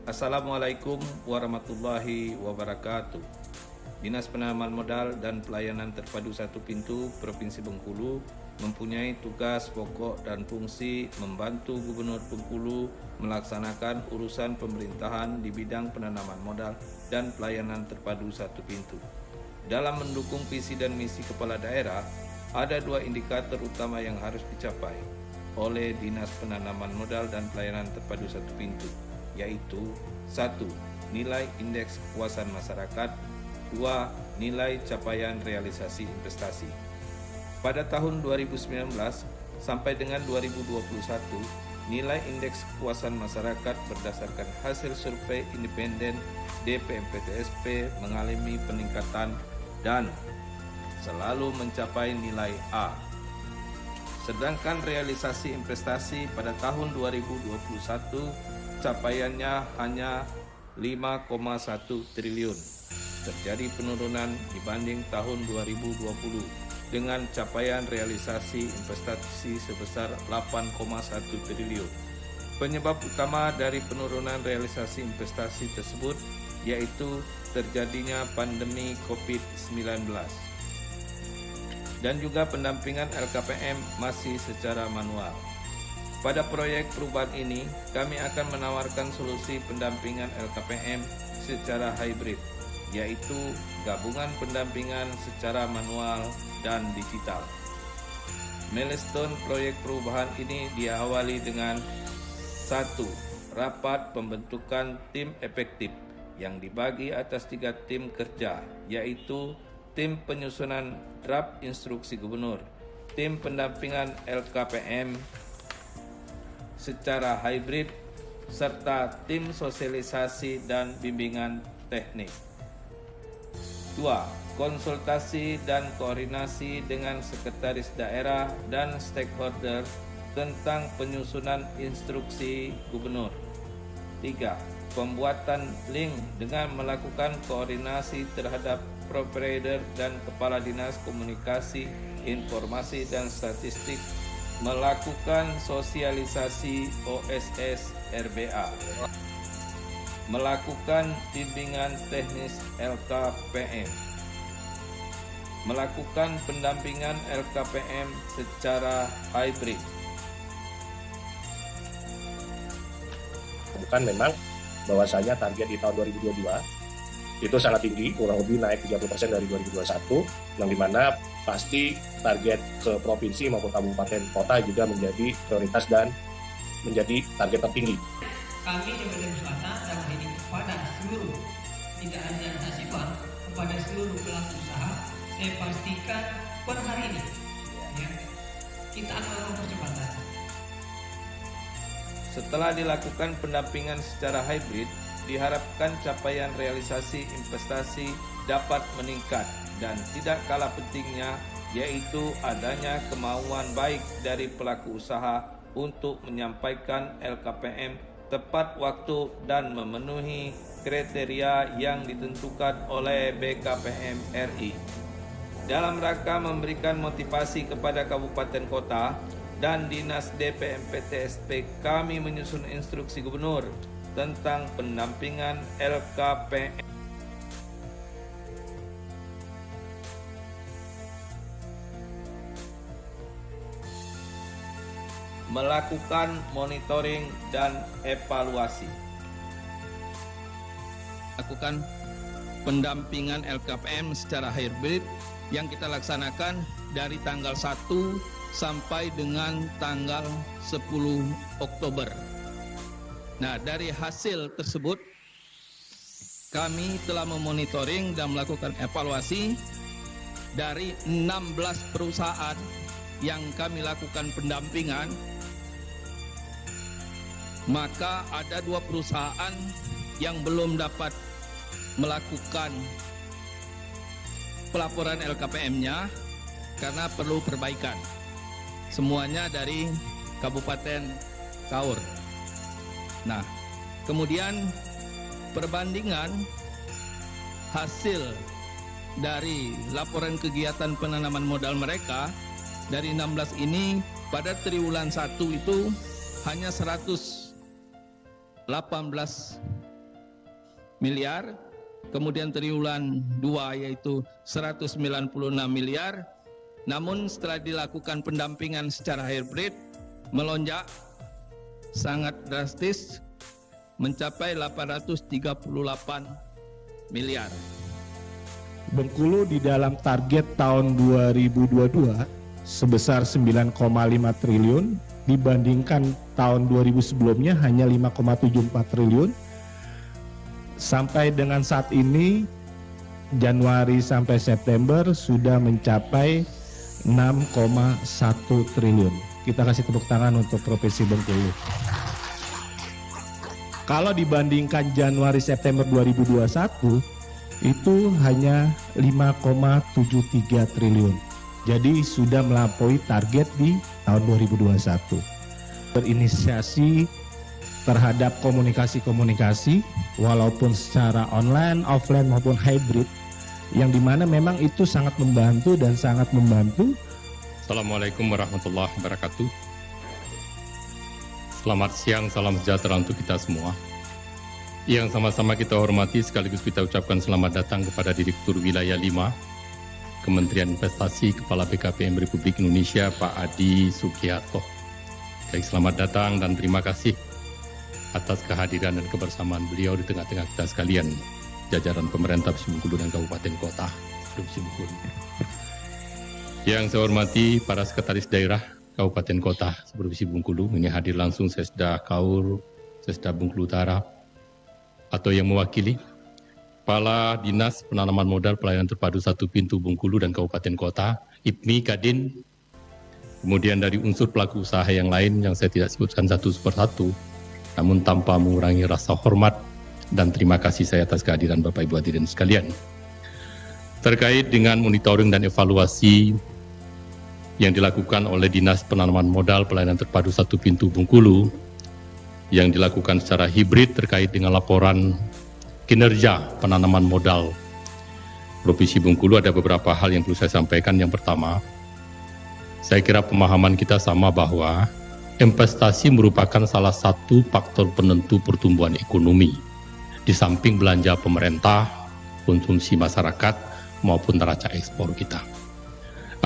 Assalamualaikum warahmatullahi wabarakatuh. Dinas Penanaman Modal dan Pelayanan Terpadu Satu Pintu Provinsi Bengkulu mempunyai tugas pokok dan fungsi membantu Gubernur Bengkulu melaksanakan urusan pemerintahan di bidang penanaman modal dan pelayanan terpadu satu pintu. Dalam mendukung visi dan misi kepala daerah, ada dua indikator utama yang harus dicapai oleh Dinas Penanaman Modal dan Pelayanan Terpadu Satu Pintu, yaitu 1. Nilai indeks kepuasan masyarakat, 2. Nilai capaian realisasi investasi. Pada tahun 2019 sampai dengan 2021, nilai indeks kepuasan masyarakat berdasarkan hasil survei independen DPMPTSP mengalami peningkatan dan selalu mencapai nilai A. Sedangkan realisasi investasi pada tahun 2021 capaiannya hanya 5,1 triliun. Terjadi penurunan dibanding tahun 2020 dengan capaian realisasi investasi sebesar 8,1 triliun. Penyebab utama dari penurunan realisasi investasi tersebut yaitu terjadinya pandemi COVID-19. Dan juga pendampingan LKPM masih secara manual. Pada proyek perubahan ini, kami akan menawarkan solusi pendampingan LKPM secara hybrid, yaitu gabungan pendampingan secara manual dan digital. Milestone proyek perubahan ini diawali dengan 1. Rapat pembentukan tim efektif yang dibagi atas 3 tim kerja, yaitu tim penyusunan draft instruksi gubernur, tim pendampingan LKPM secara hybrid, serta tim sosialisasi dan bimbingan teknik. 2. Konsultasi dan koordinasi dengan sekretaris daerah dan stakeholder tentang penyusunan instruksi gubernur. 3. Pembuatan link dengan melakukan koordinasi terhadap provider dan kepala dinas komunikasi, informasi dan statistik melakukan sosialisasi OSS RBA, melakukan bimbingan teknis LKPM, melakukan pendampingan LKPM secara hybrid. Bukan memang bahwasanya target di tahun 2022 itu sangat tinggi, kurang lebih naik 30% dari 2021, yang dimana pasti target ke provinsi maupun kabupaten kota juga menjadi prioritas dan menjadi target tertinggi. Kami di Medan Selatan dan ini kepada seluruh, tidak hanya nasibah, kepada seluruh pelaku usaha, saya pastikan per hari ini ya, kita akan melakukan percepatan. Setelah dilakukan pendampingan secara hybrid, diharapkan capaian realisasi investasi dapat meningkat dan tidak kalah pentingnya yaitu adanya kemauan baik dari pelaku usaha untuk menyampaikan LKPM tepat waktu dan memenuhi kriteria yang ditentukan oleh BKPM RI. Dalam rangka memberikan motivasi kepada kabupaten kota dan Dinas DPMPTSP, kami menyusun instruksi gubernur tentang pendampingan LKPM. Melakukan monitoring dan evaluasi. Lakukan pendampingan LKPM secara hybrid yang kita laksanakan dari tanggal 1 sampai dengan tanggal 10 Oktober. Nah, dari hasil tersebut kami telah memonitoring dan melakukan evaluasi dari 16 perusahaan yang kami lakukan pendampingan, maka ada 2 perusahaan yang belum dapat melakukan pelaporan LKPM-nya karena perlu perbaikan. Semuanya dari Kabupaten Kaur. Nah, kemudian perbandingan hasil dari laporan kegiatan penanaman modal mereka dari 16 ini pada triwulan 1 itu hanya 118 miliar, kemudian triwulan 2 yaitu 196 miliar. Namun setelah dilakukan pendampingan secara hybrid melonjak sangat drastis mencapai 838 miliar. Bengkulu di dalam target tahun 2022 sebesar 9,5 triliun dibandingkan tahun 2000 sebelumnya hanya 5,74 triliun. Sampai dengan saat ini Januari sampai September sudah mencapai 6,1 triliun. Kita kasih tepuk tangan untuk Provinsi Bengkulu. Kalau dibandingkan Januari September 2021 itu hanya 5,73 triliun. Jadi sudah melampaui target di tahun 2021. Berinisiasi terhadap komunikasi-komunikasi walaupun secara online, offline maupun hybrid, yang dimana memang itu sangat membantu dan sangat membantu. Assalamualaikum warahmatullahi wabarakatuh. Selamat siang, salam sejahtera untuk kita semua. Yang sama-sama kita hormati sekaligus kita ucapkan selamat datang kepada Direktur Wilayah 5 Kementerian Investasi Kepala BKPM Republik Indonesia Pak Adi Sugiharto. Baik, selamat datang dan terima kasih atas kehadiran dan kebersamaan beliau di tengah-tengah kita sekalian, jajaran pemerintah Provinsi Bengkulu dan Kabupaten Kota Provinsi Bengkulu. Yang saya hormati para sekretaris daerah Kabupaten Kota Provinsi Bengkulu, ini hadir langsung Sesda Kaur, Sesda Bengkulu Utara, atau yang mewakili Kepala Dinas Penanaman Modal Pelayanan Terpadu Satu Pintu Bengkulu dan Kabupaten Kota, IPMI, Kadin, kemudian dari unsur pelaku usaha yang lain yang saya tidak sebutkan satu persatu, namun tanpa mengurangi rasa hormat dan terima kasih saya atas kehadiran Bapak Ibu hadirin sekalian. Terkait dengan monitoring dan evaluasi yang dilakukan oleh Dinas Penanaman Modal Pelayanan Terpadu Satu Pintu Bengkulu, yang dilakukan secara hibrid terkait dengan laporan kinerja penanaman modal Provinsi Bengkulu, ada beberapa hal yang perlu saya sampaikan. Yang pertama, saya kira pemahaman kita sama bahwa investasi merupakan salah satu faktor penentu pertumbuhan ekonomi, di samping belanja pemerintah, konsumsi masyarakat, maupun neraca ekspor kita.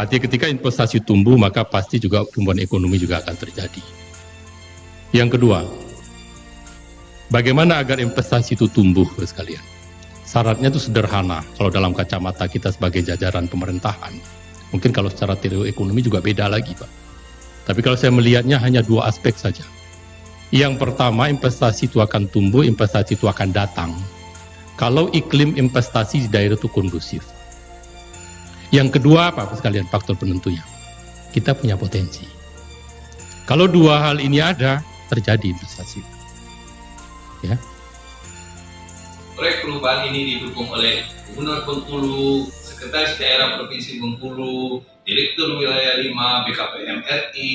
Artinya ketika investasi tumbuh, maka pasti juga pertumbuhan ekonomi juga akan terjadi. Yang kedua, bagaimana agar investasi itu tumbuh, sekalian? Syaratnya itu sederhana, kalau dalam kacamata kita sebagai jajaran pemerintahan. Mungkin kalau secara teori ekonomi juga beda lagi, Pak. Tapi kalau saya melihatnya hanya dua aspek saja. Yang pertama, investasi itu akan tumbuh, investasi itu akan datang kalau iklim investasi di daerah itu kondusif. Yang kedua apa sekalian faktor penentunya? Kita punya potensi. Kalau dua hal ini ada, terjadi investasi. Ya. Proyek perubahan ini didukung oleh Gubernur Bengkulu, Sekretaris Daerah Provinsi Bengkulu, Direktur Wilayah 5 BKPM RI,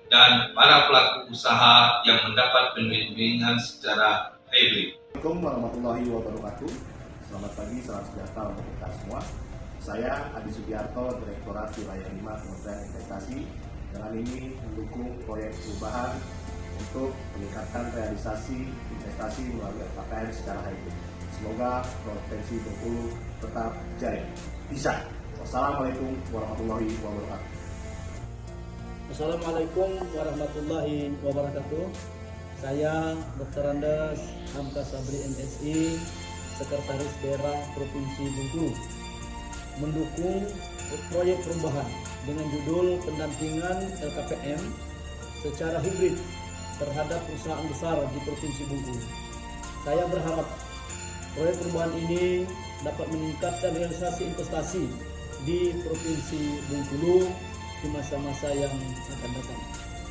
dan para pelaku usaha yang mendapat bimbingan secara hybrid. Assalamualaikum warahmatullahi wabarakatuh. Selamat pagi, salam sejahtera untuk kita semua. Saya Adi Sugiharto, Direktorat Wilayah 5 Kementerian Investasi. Dengan ini mendukung proyek perubahan untuk meningkatkan realisasi investasi melalui LKPM secara hybrid. Semoga Provinsi Bengkulu tetap jaya. Bisa. Wassalamualaikum warahmatullahi wabarakatuh. Assalamualaikum warahmatullahi wabarakatuh. Saya Dr. Andes Hamka Sabri MSI, Sekretaris Daerah Provinsi Bengkulu, mendukung proyek perubahan dengan judul pendampingan LKPM secara hibrid terhadap perusahaan besar di Provinsi Bengkulu. Saya berharap proyek perubahan ini dapat meningkatkan realisasi investasi di Provinsi Bengkulu di masa-masa yang akan datang.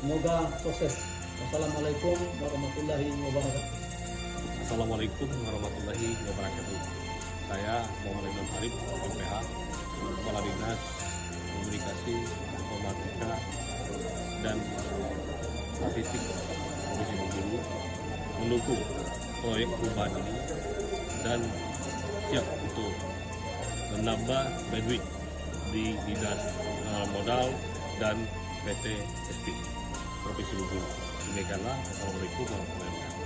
Semoga sukses. Wassalamualaikum warahmatullahi wabarakatuh. Assalamualaikum warahmatullahi wabarakatuh. Saya Muhammad Ibn Arif, MPH, Kepala Dinas Komunikasi, Informatika, dan Statistik Provinsi Bengkulu, mendukung proyek perubahan ini dan siap untuk menambah bandwidth di Dinas Modal dan PT SP Provinsi Bengkulu. Demikianlah, Assalamualaikum warahmatullahi wabarakatuh.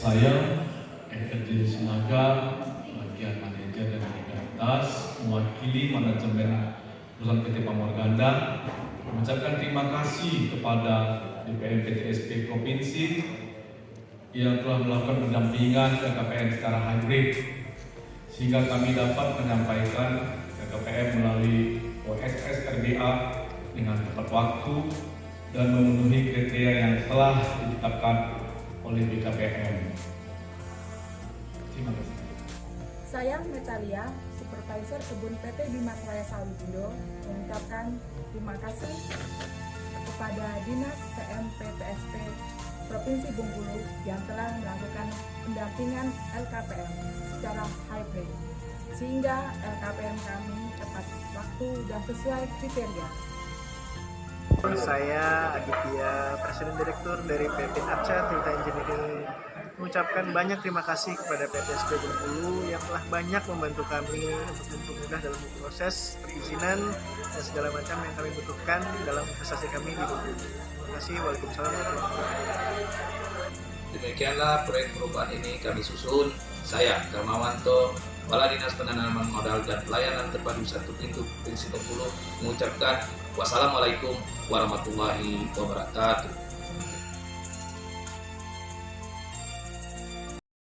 Saya, FRJ Sinaga, bagian manajer dan legalitas, mewakili manajemen perusahaan PT Pamorganda, mengucapkan terima kasih kepada DPM PTSP Provinsi yang telah melakukan pendampingan LKPM secara hybrid, sehingga kami dapat menyampaikan LKPM melalui OSS RBA dengan tepat waktu dan memenuhi kriteria yang telah ditetapkan oleh BKPM. Terima kasih. Saya Metalia, Supervisor Kebun PT Bimas Raya Sawijindo, mengucapkan terima kasih kepada Dinas PMPTSP Provinsi Bengkulu yang telah melakukan pendampingan LKPM secara hybrid, sehingga LKPM kami tepat waktu dan sesuai kriteria. Saya Aditya, Presiden Direktur dari PT ACA Tirta Engineering, mengucapkan banyak terima kasih kepada PTSP Bengkulu yang telah banyak membantu kami untuk mempermudah dalam proses perizinan dan segala macam yang kami butuhkan dalam investasi kami di Bengkulu. Terima kasih. Waalaikumsalam warahmatullahi wabarakatuh. Demikianlah proyek perubahan ini kami susun. Saya, Darmawanto, Kepala Dinas Penanaman Modal dan Pelayanan Terpadu Satu Pintu Provinsi Bengkulu, mengucapkan wassalamualaikum warahmatullahi wabarakatuh.